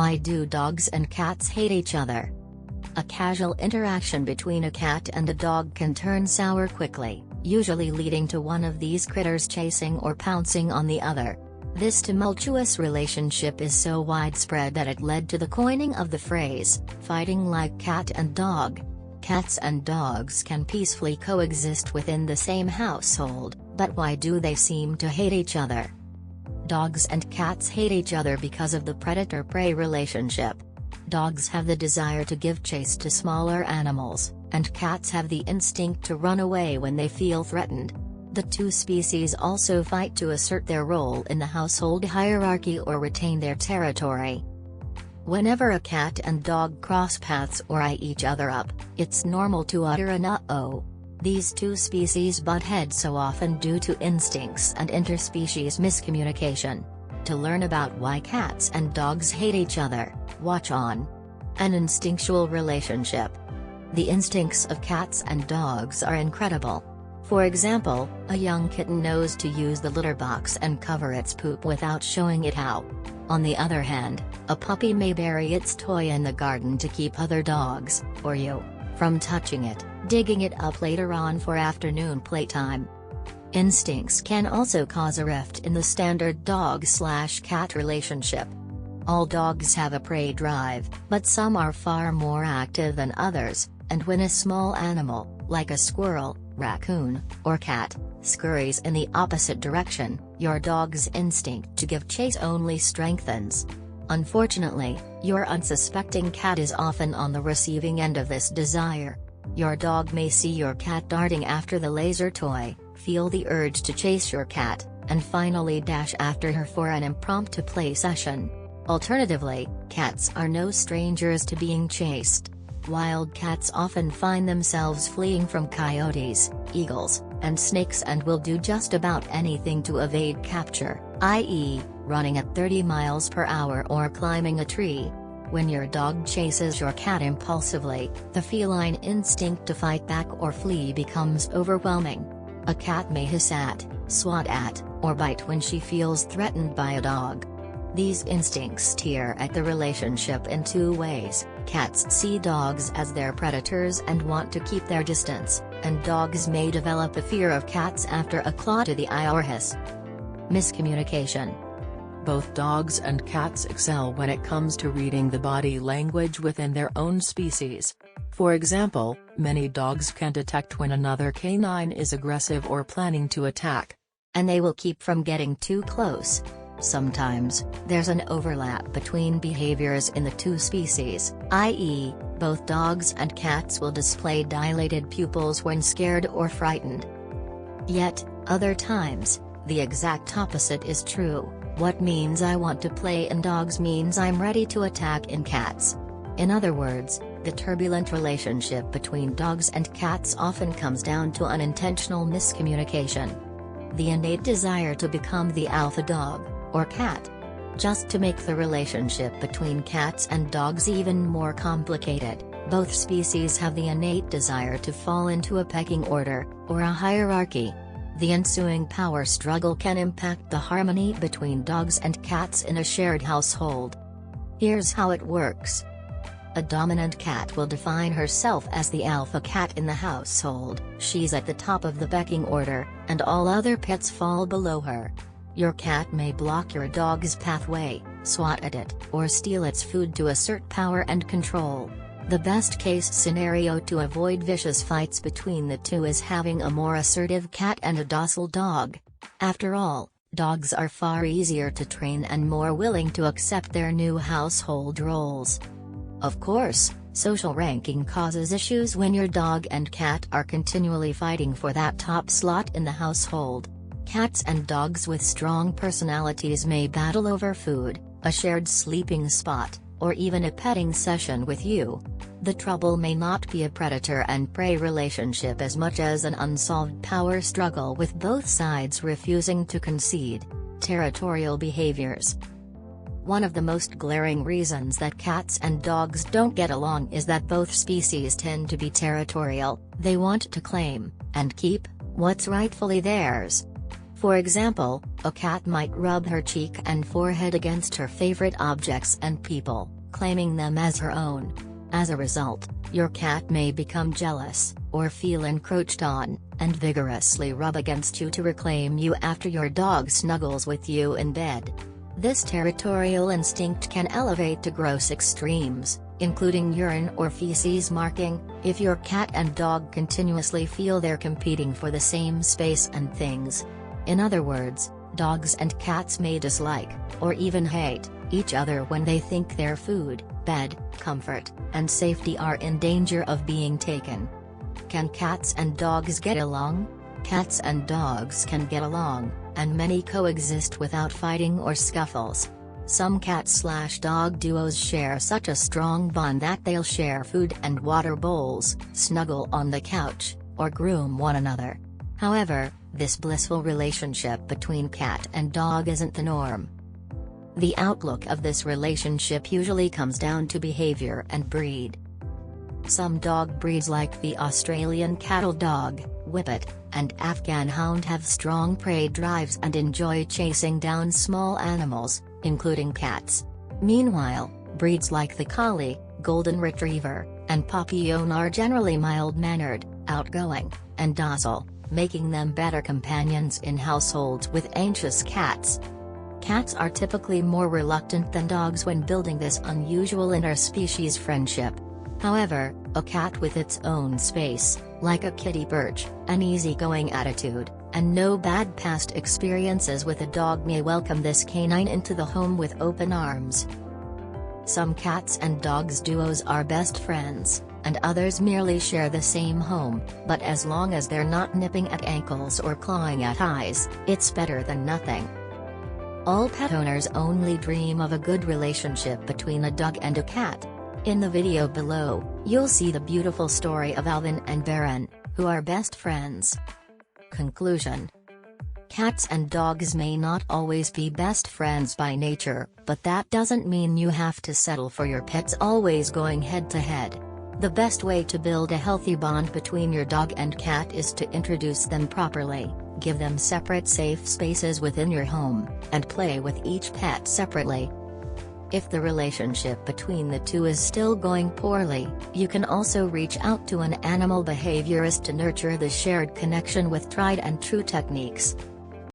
Why do dogs and cats hate each other? A casual interaction between a cat and a dog can turn sour quickly, usually leading to one of these critters chasing or pouncing on the other. This tumultuous relationship is so widespread that it led to the coining of the phrase, fighting like cat and dog. Cats and dogs can peacefully coexist within the same household, but why do they seem to hate each other? Dogs and cats hate each other because of the predator-prey relationship. Dogs have the desire to give chase to smaller animals, and cats have the instinct to run away when they feel threatened. The two species also fight to assert their role in the household hierarchy or retain their territory. Whenever a cat and dog cross paths or eye each other up, it's normal to utter an uh-oh. These two species butt heads so often due to instincts and interspecies miscommunication. To learn about why cats and dogs hate each other, watch on An Instinctual Relationship. The instincts of cats and dogs are incredible. For example, a young kitten knows to use the litter box and cover its poop without showing it how. On the other hand, a puppy may bury its toy in the garden to keep other dogs, or you, from touching it, digging it up later on for afternoon playtime. Instincts can also cause a rift in the standard dog-slash-cat relationship. All dogs have a prey drive, but some are far more active than others, and when a small animal, like a squirrel, raccoon, or cat, scurries in the opposite direction, your dog's instinct to give chase only strengthens. Unfortunately, your unsuspecting cat is often on the receiving end of this desire. Your dog may see your cat darting after the laser toy, feel the urge to chase your cat, and finally dash after her for an impromptu play session. Alternatively, cats are no strangers to being chased. Wild cats often find themselves fleeing from coyotes, eagles, and snakes and will do just about anything to evade capture, i.e., running at 30 miles per hour or climbing a tree. When your dog chases your cat impulsively, the feline instinct to fight back or flee becomes overwhelming. A cat may hiss at, swat at, or bite when she feels threatened by a dog. These instincts tear at the relationship in two ways. Cats see dogs as their predators and want to keep their distance, and dogs may develop a fear of cats after a claw to the eye or hiss. Miscommunication. Both dogs and cats excel when it comes to reading the body language within their own species. For example, many dogs can detect when another canine is aggressive or planning to attack. And they will keep from getting too close. Sometimes, there's an overlap between behaviors in the two species, i.e., both dogs and cats will display dilated pupils when scared or frightened. Yet, other times, the exact opposite is true. What means I want to play in dogs means I'm ready to attack in cats. In other words, the turbulent relationship between dogs and cats often comes down to unintentional miscommunication. The innate desire to become the alpha dog, or cat. Just to make the relationship between cats and dogs even more complicated, both species have the innate desire to fall into a pecking order, or a hierarchy. The ensuing power struggle can impact the harmony between dogs and cats in a shared household. Here's how it works. A dominant cat will define herself as the alpha cat in the household. She's at the top of the pecking order, and all other pets fall below her. Your cat may block your dog's pathway, swat at it, or steal its food to assert power and control. The best-case scenario to avoid vicious fights between the two is having a more assertive cat and a docile dog. After all, dogs are far easier to train and more willing to accept their new household roles. Of course, social ranking causes issues when your dog and cat are continually fighting for that top slot in the household. Cats and dogs with strong personalities may battle over food, a shared sleeping spot, or even a petting session with you. The trouble may not be a predator and prey relationship as much as an unsolved power struggle with both sides refusing to concede. Territorial behaviors. One of the most glaring reasons that cats and dogs don't get along is that both species tend to be territorial. They want to claim, and keep, what's rightfully theirs. For example, a cat might rub her cheek and forehead against her favorite objects and people, claiming them as her own. As a result, your cat may become jealous, or feel encroached on, and vigorously rub against you to reclaim you after your dog snuggles with you in bed. This territorial instinct can elevate to gross extremes, including urine or feces marking, if your cat and dog continuously feel they're competing for the same space and things. In other words, dogs and cats may dislike, or even hate, each other when they think their food, bed, comfort, and safety are in danger of being taken. Can cats and dogs get along? Cats and dogs can get along, and many coexist without fighting or scuffles. Some cat/dog duos share such a strong bond that they'll share food and water bowls, snuggle on the couch, or groom one another. However, this blissful relationship between cat and dog isn't the norm. The outlook of this relationship usually comes down to behavior and breed. Some dog breeds like the Australian cattle dog, Whippet, and Afghan hound have strong prey drives and enjoy chasing down small animals, including cats. Meanwhile, breeds like the Collie, Golden Retriever, and Papillon are generally mild-mannered, outgoing, and docile, making them better companions in households with anxious cats. Cats are typically more reluctant than dogs when building this unusual interspecies friendship. However, a cat with its own space, like a kitty perch, an easygoing attitude, and no bad past experiences with a dog may welcome this canine into the home with open arms. Some cats and dogs duos are best friends, and others merely share the same home, but as long as they're not nipping at ankles or clawing at eyes, it's better than nothing. All pet owners only dream of a good relationship between a dog and a cat. In the video below, you'll see the beautiful story of Alvin and Baron, who are best friends. Conclusion: cats and dogs may not always be best friends by nature, but that doesn't mean you have to settle for your pets always going head-to-head. The best way to build a healthy bond between your dog and cat is to introduce them properly, give them separate safe spaces within your home, and play with each pet separately. If the relationship between the two is still going poorly, you can also reach out to an animal behaviorist to nurture the shared connection with tried and true techniques.